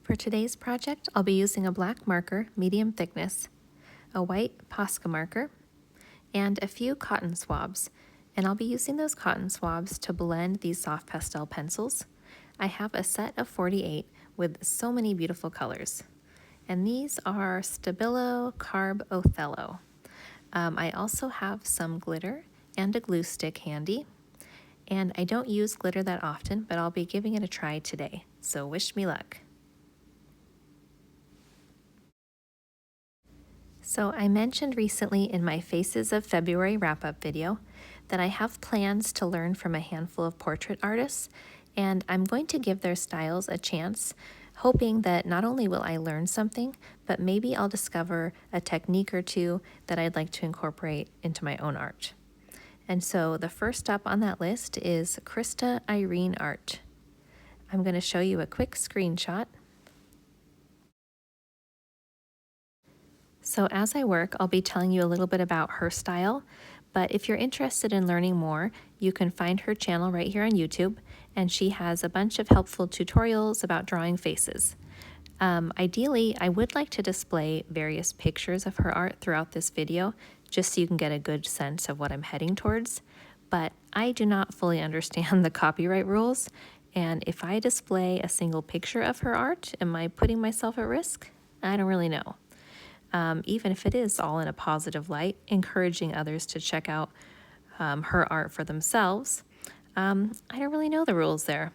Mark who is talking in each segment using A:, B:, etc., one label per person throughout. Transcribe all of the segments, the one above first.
A: For today's project, I'll be using a black marker, medium thickness, a white Posca marker, and a few cotton swabs. And I'll be using those cotton swabs to blend these soft pastel pencils. I have a set of 48 with so many beautiful colors. And these are Stabilo Carb Othello. I also have some glitter and a glue stick handy. And I don't use glitter that often, but I'll be giving it a try today. So wish me luck. So I mentioned recently in my Faces of February wrap-up video that I have plans to learn from a handful of portrait artists, and I'm going to give their styles a chance, hoping that not only will I learn something, but maybe I'll discover a technique or two that I'd like to incorporate into my own art. And so the first up on that list is Krista Irene Art. I'm going to show you a quick screenshot. So as I work, I'll be telling you a little bit about her style, but if you're interested in learning more, you can find her channel right here on YouTube, and she has a bunch of helpful tutorials about drawing faces. Ideally, I would like to display various pictures of her art throughout this video, just so you can get a good sense of what I'm heading towards, but I do not fully understand the copyright rules, and if I display a single picture of her art, am I putting myself at risk? I don't really know. Even if it is all in a positive light, encouraging others to check out her art for themselves, I don't really know the rules there.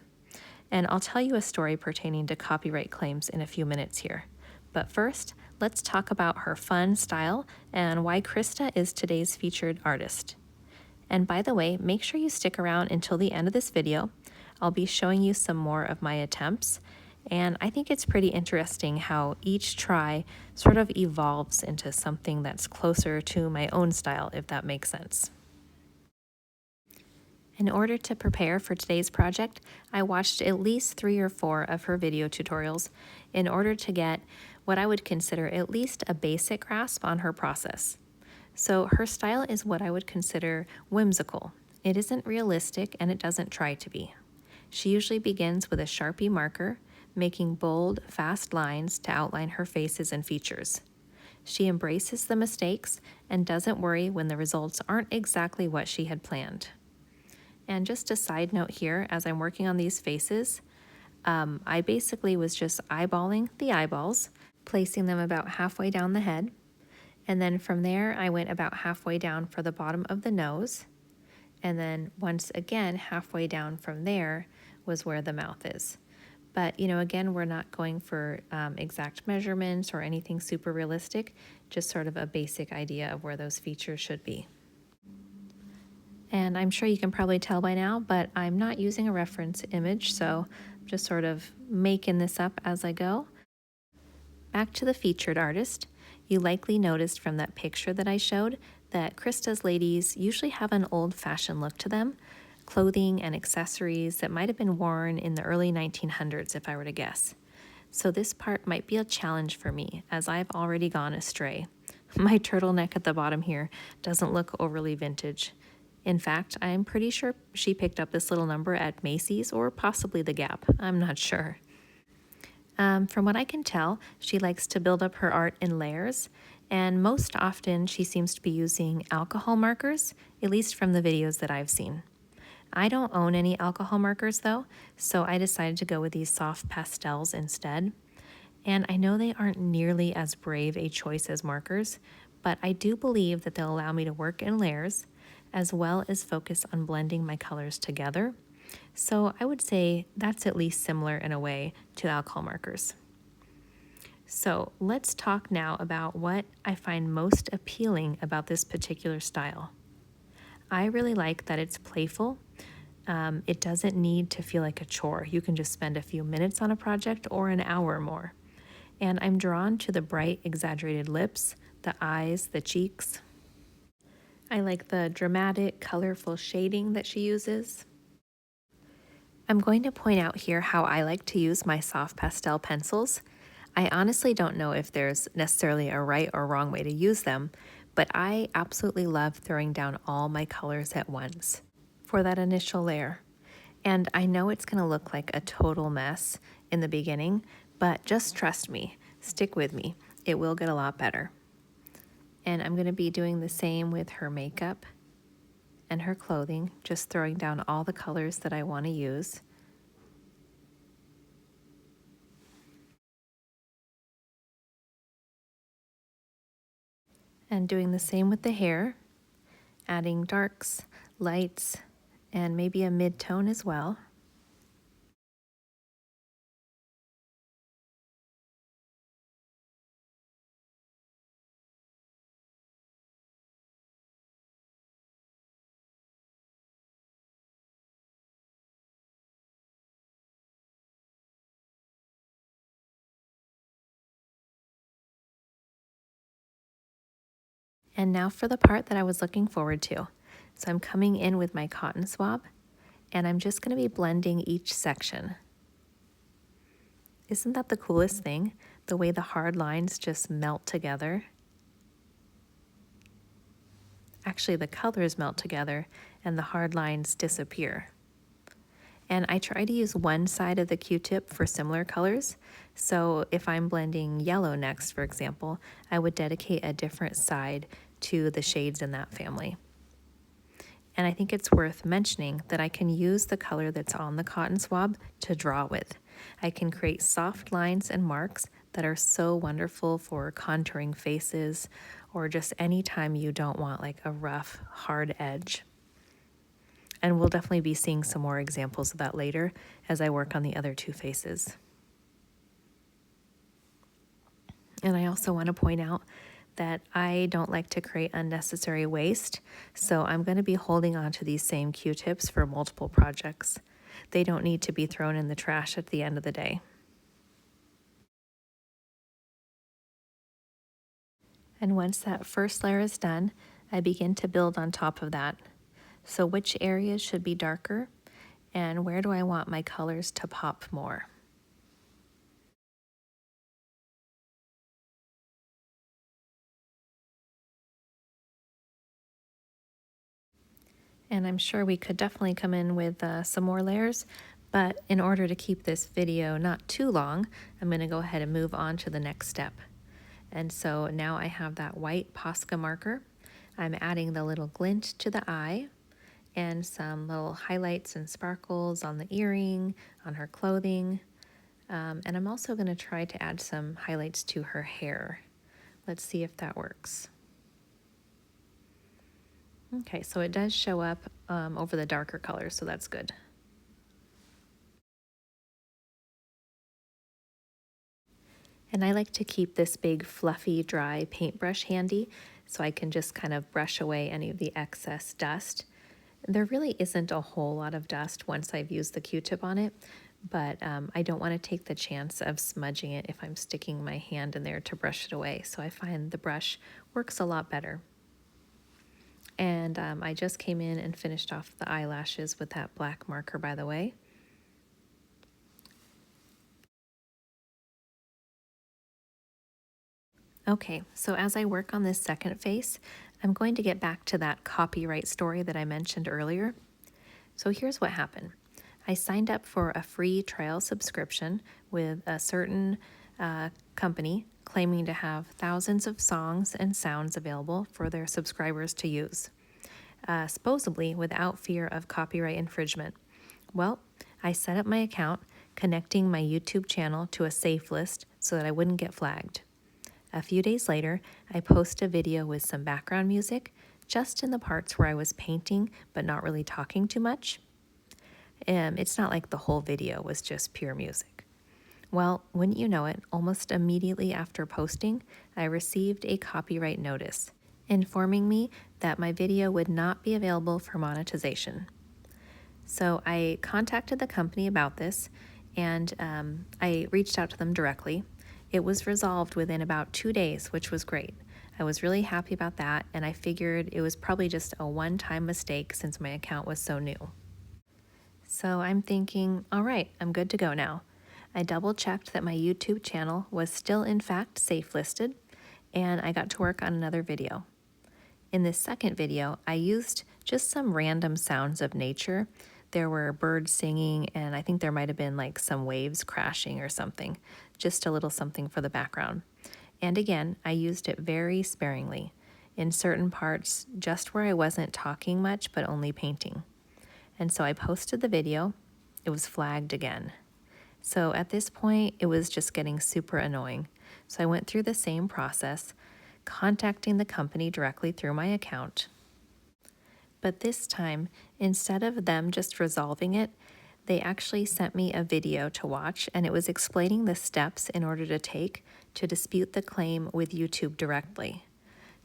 A: And I'll tell you a story pertaining to copyright claims in a few minutes here. But first, let's talk about her fun style and why Krista is today's featured artist. And by the way, make sure you stick around until the end of this video. I'll be showing you some more of my attempts, and I think it's pretty interesting how each try sort of evolves into something that's closer to my own style, if that makes sense. In order to prepare for today's project, I watched at least 3 or 4 of her video tutorials in order to get what I would consider at least a basic grasp on her process. So her style is what I would consider whimsical. It isn't realistic, and it doesn't try to be. She usually begins with a Sharpie marker, making bold, fast lines to outline her faces and features. She embraces the mistakes and doesn't worry when the results aren't exactly what she had planned. And just a side note here, as I'm working on these faces, I basically was just eyeballing the eyeballs, placing them about halfway down the head, and then from there I went about halfway down for the bottom of the nose, and then once again halfway down from there was where the mouth is. But, you know, again, we're not going for exact measurements or anything super realistic, just sort of a basic idea of where those features should be. And I'm sure you can probably tell by now, but I'm not using a reference image, so I'm just sort of making this up as I go. Back to the featured artist. You likely noticed from that picture that I showed that Krista's ladies usually have an old-fashioned look to them, clothing and accessories that might have been worn in the early 1900s, if I were to guess. So this part might be a challenge for me, as I've already gone astray. My turtleneck at the bottom here doesn't look overly vintage. In fact, I'm pretty sure she picked up this little number at Macy's or possibly the Gap. I'm not sure. From what I can tell, she likes to build up her art in layers, and most often she seems to be using alcohol markers, at least from the videos that I've seen. I don't own any alcohol markers though, so I decided to go with these soft pastels instead. And I know they aren't nearly as brave a choice as markers, but I do believe that they'll allow me to work in layers, as well as focus on blending my colors together. So I would say that's at least similar in a way to alcohol markers. So let's talk now about what I find most appealing about this particular style. I really like that it's playful. It doesn't need to feel like a chore. You can just spend a few minutes on a project or an hour or more. And I'm drawn to the bright, exaggerated lips, the eyes, the cheeks. I like the dramatic, colorful shading that she uses. I'm going to point out here how I like to use my soft pastel pencils. I honestly don't know if there's necessarily a right or wrong way to use them, but I absolutely love throwing down all my colors at once for that initial layer. And I know it's going to look like a total mess in the beginning, but just trust me, stick with me, it will get a lot better. And I'm going to be doing the same with her makeup and her clothing, just throwing down all the colors that I want to use. And doing the same with the hair, adding darks, lights, and maybe a mid-tone as well. And now for the part that I was looking forward to. So I'm coming in with my cotton swab, and I'm just going to be blending each section. Isn't that the coolest thing? The way the hard lines just melt together. Actually, the colors melt together and the hard lines disappear. And I try to use one side of the Q-tip for similar colors. So if I'm blending yellow next, for example, I would dedicate a different side to the shades in that family. And I think it's worth mentioning that I can use the color that's on the cotton swab to draw with. I can create soft lines and marks that are so wonderful for contouring faces or just any time you don't want like a rough, hard edge. And we'll definitely be seeing some more examples of that later as I work on the other two faces. And I also want to point out that I don't like to create unnecessary waste, so I'm going to be holding on to these same Q-tips for multiple projects. They don't need to be thrown in the trash at the end of the day. And once that first layer is done, I begin to build on top of that. So which areas should be darker, and where do I want my colors to pop more? And I'm sure we could definitely come in with some more layers, but in order to keep this video not too long, I'm going to go ahead and move on to the next step. And so now I have that white Posca marker. I'm adding the little glint to the eye and some little highlights and sparkles on the earring, on her clothing. And I'm also going to try to add some highlights to her hair. Let's see if that works. Okay, so it does show up over the darker colors, so that's good. And I like to keep this big fluffy dry paintbrush handy so I can just kind of brush away any of the excess dust. There really isn't a whole lot of dust once I've used the Q-tip on it, but I don't want to take the chance of smudging it if I'm sticking my hand in there to brush it away, so I find the brush works a lot better. And I just came in and finished off the eyelashes with that black marker, by the way. Okay, so as I work on this second face, I'm going to get back to that copyright story that I mentioned earlier. So here's what happened. I signed up for a free trial subscription with a certain company claiming to have thousands of songs and sounds available for their subscribers to use, supposedly without fear of copyright infringement. Well, I set up my account, connecting my YouTube channel to a safe list so that I wouldn't get flagged. A few days later, I posted a video with some background music, just in the parts where I was painting but not really talking too much. It's not like the whole video was just pure music. Well, wouldn't you know it, almost immediately after posting, I received a copyright notice informing me that my video would not be available for monetization. So I contacted the company about this, and I reached out to them directly. It was resolved within about 2 days, which was great. I was really happy about that, and I figured it was probably just a one-time mistake since my account was so new. So I'm thinking, all right, I'm good to go now. I double-checked that my YouTube channel was still in fact safe listed, and I got to work on another video. In this second video, I used just some random sounds of nature there were birds singing, and I think there might have been like some waves crashing or something, just a little something for the background. And again, I used it very sparingly, in certain parts, just where I wasn't talking much but only painting. And so I posted the video. It was flagged again. So at this point, it was just getting super annoying. So I went through the same process, contacting the company directly through my account. But this time, instead of them just resolving it, they actually sent me a video to watch, and it was explaining the steps in order to take to dispute the claim with YouTube directly.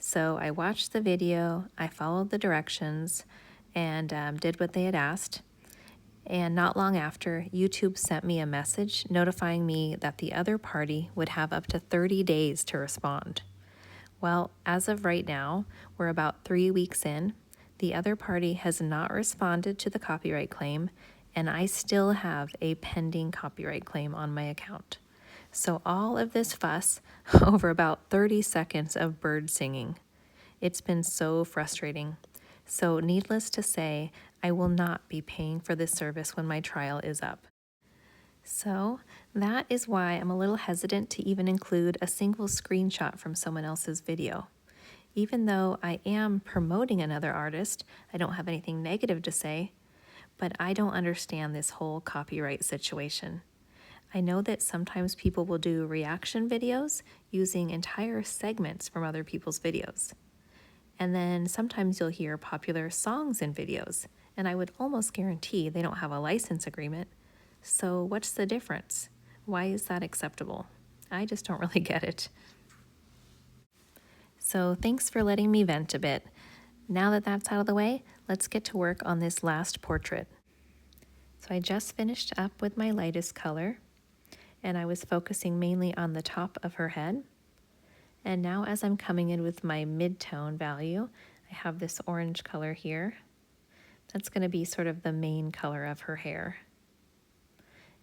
A: So I watched the video, I followed the directions, and did what they had asked. And not long after, YouTube sent me a message notifying me that the other party would have up to 30 days to respond. Well, as of right now, we're about 3 weeks in. The other party has not responded to the copyright claim, and I still have a pending copyright claim on my account. So all of this fuss over about 30 seconds of bird singing. It's been so frustrating. So needless to say, I will not be paying for this service when my trial is up. So that is why I'm a little hesitant to even include a single screenshot from someone else's video. Even though I am promoting another artist, I don't have anything negative to say, but I don't understand this whole copyright situation. I know that sometimes people will do reaction videos using entire segments from other people's videos. And then sometimes you'll hear popular songs in videos, and I would almost guarantee they don't have a license agreement. So what's the difference? Why is that acceptable? I just don't really get it. So thanks for letting me vent a bit. Now that that's out of the way, let's get to work on this last portrait. So I just finished up with my lightest color, and I was focusing mainly on the top of her head. And now as I'm coming in with my mid-tone value, I have this orange color here. That's going to be sort of the main color of her hair.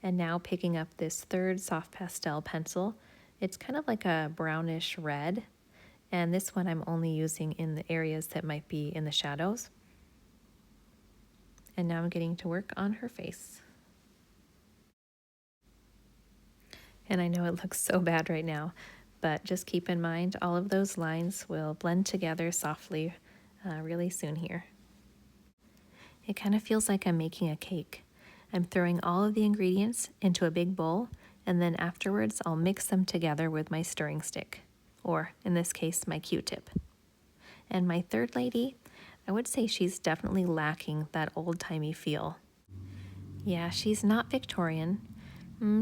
A: And now picking up this third soft pastel pencil, it's kind of like a brownish red. And this one I'm only using in the areas that might be in the shadows. And now I'm getting to work on her face. And I know it looks so bad right now, but just keep in mind all of those lines will blend together softly really soon here. It kind of feels like I'm making a cake. I'm throwing all of the ingredients into a big bowl, and then afterwards I'll mix them together with my stirring stick, or in this case, my Q-tip. And my third lady, I would say she's definitely lacking that old-timey feel. Yeah, she's not Victorian.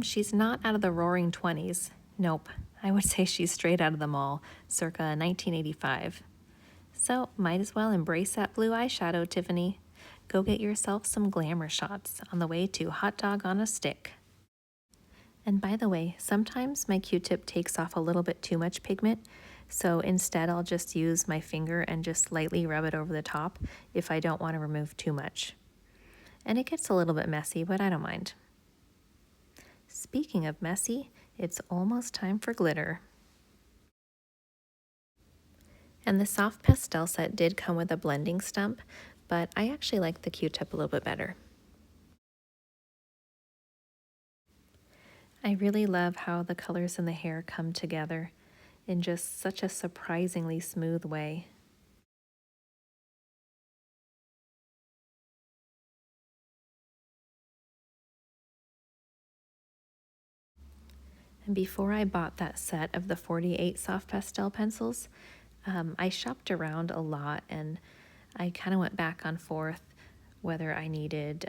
A: She's not out of the roaring 20s. Nope, I would say she's straight out of the mall, circa 1985. So might as well embrace that blue eyeshadow, Tiffany. Go get yourself some glamour shots on the way to Hot Dog on a Stick. And by the way, sometimes my Q-tip takes off a little bit too much pigment, so instead I'll just use my finger and just lightly rub it over the top if I don't want to remove too much. And it gets a little bit messy, but I don't mind. Speaking of messy, it's almost time for glitter. And the soft pastel set did come with a blending stump, but I actually like the Q-tip a little bit better. I really love how the colors in the hair come together in just such a surprisingly smooth way. And before I bought that set of the 48 soft pastel pencils, I shopped around a lot, and I kind of went back and forth whether I needed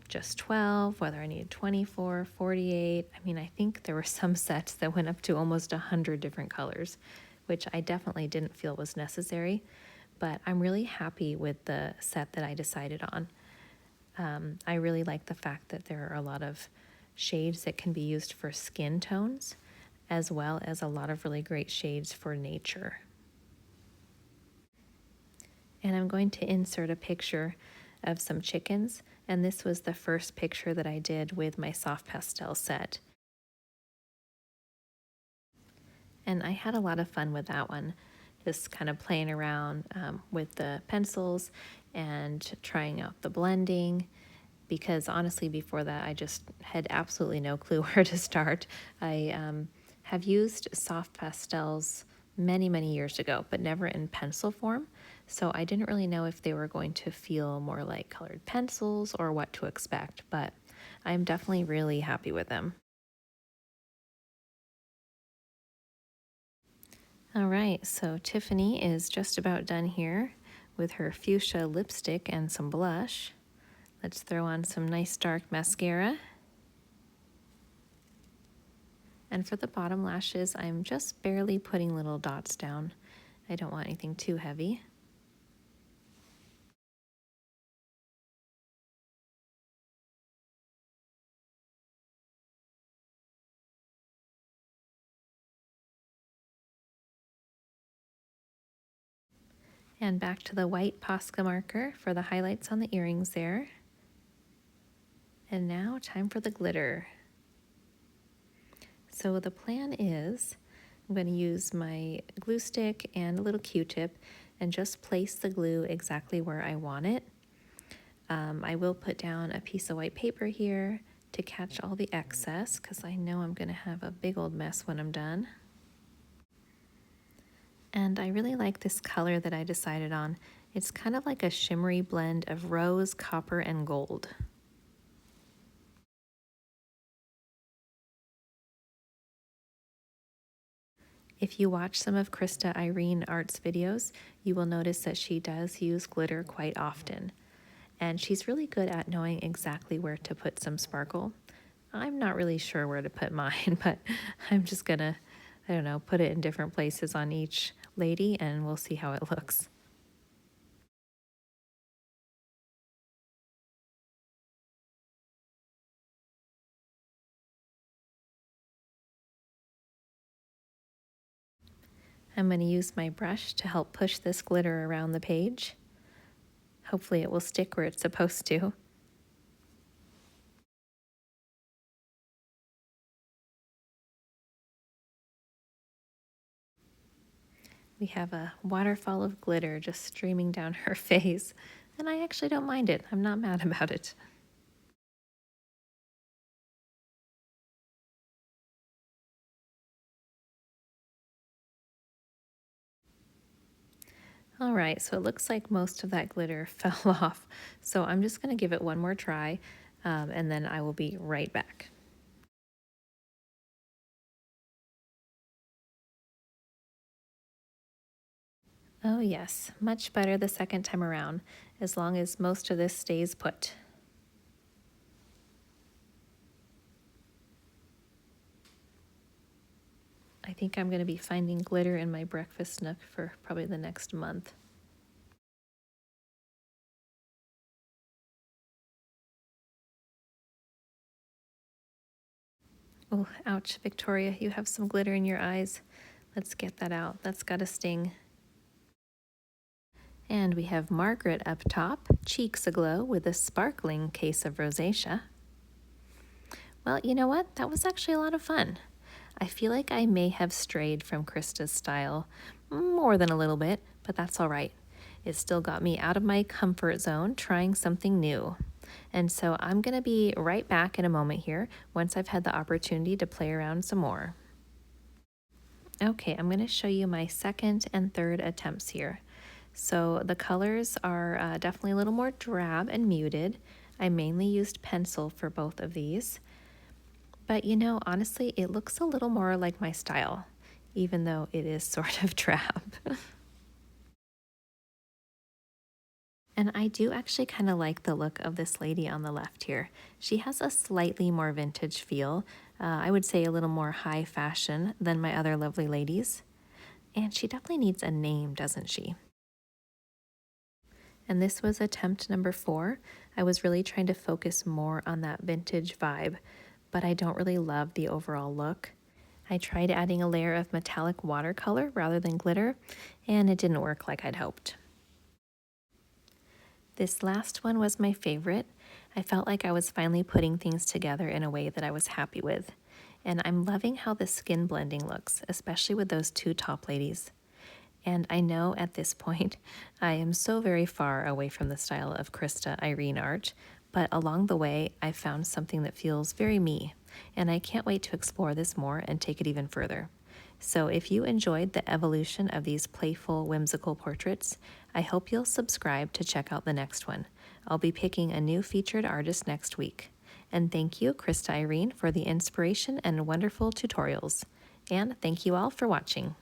A: just 12, whether I needed 24, 48. I mean, I think there were some sets that went up to almost 100 different colors, which I definitely didn't feel was necessary, but I'm really happy with the set that I decided on. I really like the fact that there are a lot of shades that can be used for skin tones, as well as a lot of really great shades for nature. And I'm going to insert a picture of some chickens, and this was the first picture that I did with my soft pastel set. And I had a lot of fun with that one, just kind of playing around with the pencils and trying out the blending. because honestly, before that, I just had absolutely no clue where to start. I have used soft pastels many, many years ago, but never in pencil form. So I didn't really know if they were going to feel more like colored pencils or what to expect, but I'm definitely really happy with them. All right, so Tiffany is just about done here with her fuchsia lipstick and some blush. Let's throw on some nice dark mascara. And for the bottom lashes, I'm just barely putting little dots down. I don't want anything too heavy. And back to the white Posca marker for the highlights on the earrings there. And now time for the glitter. So the plan is I'm going to use my glue stick and a little Q-tip and just place the glue exactly where I want it. I will put down a piece of white paper here to catch all the excess because I know I'm going to have a big old mess when I'm done. And I really like this color that I decided on. It's kind of like a shimmery blend of rose, copper, and gold. If you watch some of Krista Irene Art's videos, you will notice that she does use glitter quite often. And she's really good at knowing exactly where to put some sparkle. I'm not really sure where to put mine, but I'm just gonna, I don't know, put it in different places on each lady and we'll see how it looks. I'm going to use my brush to help push this glitter around the page. Hopefully it will stick where it's supposed to. We have a waterfall of glitter just streaming down her face, and I actually don't mind it. I'm not mad about it. All right, so it looks like most of that glitter fell off. So I'm just going to give it one more try, and then I will be right back. Oh yes, much better the second time around, as long as most of this stays put. I think I'm going to be finding glitter in my breakfast nook for probably the next month. Oh, ouch, Victoria, you have some glitter in your eyes. Let's get that out. That's got to sting. And we have Margaret up top, cheeks aglow with a sparkling case of rosacea. Well, you know what? That was actually a lot of fun. I feel like I may have strayed from Krista's style more than a little bit, but that's all right. It still got me out of my comfort zone trying something new. And so I'm going to be right back in a moment here once I've had the opportunity to play around some more. Okay, I'm going to show you my second and third attempts here. So the colors are definitely a little more drab and muted. I mainly used pencil for both of these. But you know, honestly, it looks a little more like my style, even though it is sort of drab. And I do actually kind of like the look of this lady on the left here. She has a slightly more vintage feel. I would say a little more high fashion than my other lovely ladies. And she definitely needs a name, doesn't she? And this was attempt number 4. I was really trying to focus more on that vintage vibe, but I don't really love the overall look. I tried adding a layer of metallic watercolor rather than glitter, and it didn't work like I'd hoped. This last one was my favorite. I felt like I was finally putting things together in a way that I was happy with. And I'm loving how the skin blending looks, especially with those two top ladies. And I know at this point I am so very far away from the style of Krista Irene Art, but along the way, I found something that feels very me, and I can't wait to explore this more and take it even further. So if you enjoyed the evolution of these playful, whimsical portraits, I hope you'll subscribe to check out the next one. I'll be picking a new featured artist next week. And thank you, Krista Irene, for the inspiration and wonderful tutorials. And thank you all for watching.